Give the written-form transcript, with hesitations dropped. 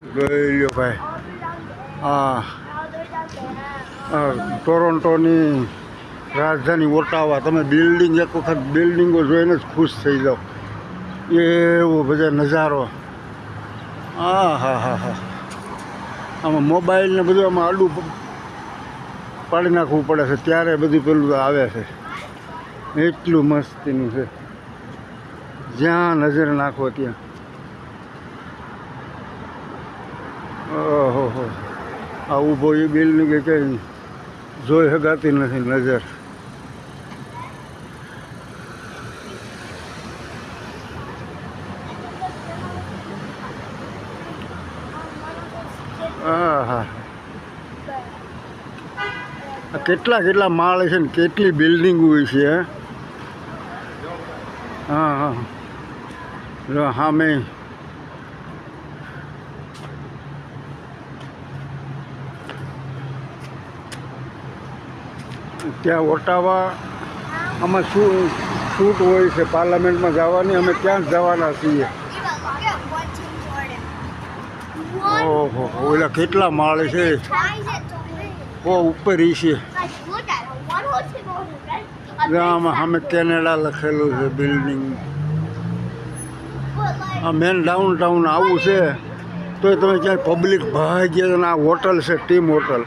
જોઈ લ્યો ભાઈ, ટોરોન્ટોની રાજધાની ઓટાવા. તમે બિલ્ડિંગ એક વખત બિલ્ડિંગો જોઈને જ ખુશ થઈ જાઓ, એવો બધા નજારો. હા હા હા હા, આમાં મોબાઈલ ને બધું આમાં આડું પાડી નાખવું પડે છે, ત્યારે બધું પેલું આવે છે. એટલું મસ્તીનું છે, જ્યાં નજર નાખો ત્યાં. ઓહો હો, આ ઊભો એ બિલ્ડિંગ કંઈ જોઈ શકાતી નથી નજર. હા, કેટલા કેટલા માળ છે ને કેટલી બિલ્ડિંગો છે. હા હા, જો સામે ત્યાં ઓટાવા આમાં શૂટ હોય છે, પાર્લામેન્ટમાં જવાની. અમે ત્યાં જ જવાના છીએ. ઓહો, ઓલા કેટલા માળ છે, ઓ ઉપર છે. આમાં સામે કેનેડા લખેલું છે બિલ્ડિંગ. આ મેન ડાઉન ટાઉન આવું છે, તો તમે ક્યાંય પબ્લિક ભાઈ ગયા. આ હોટલ છે, ટીમ હોટલ.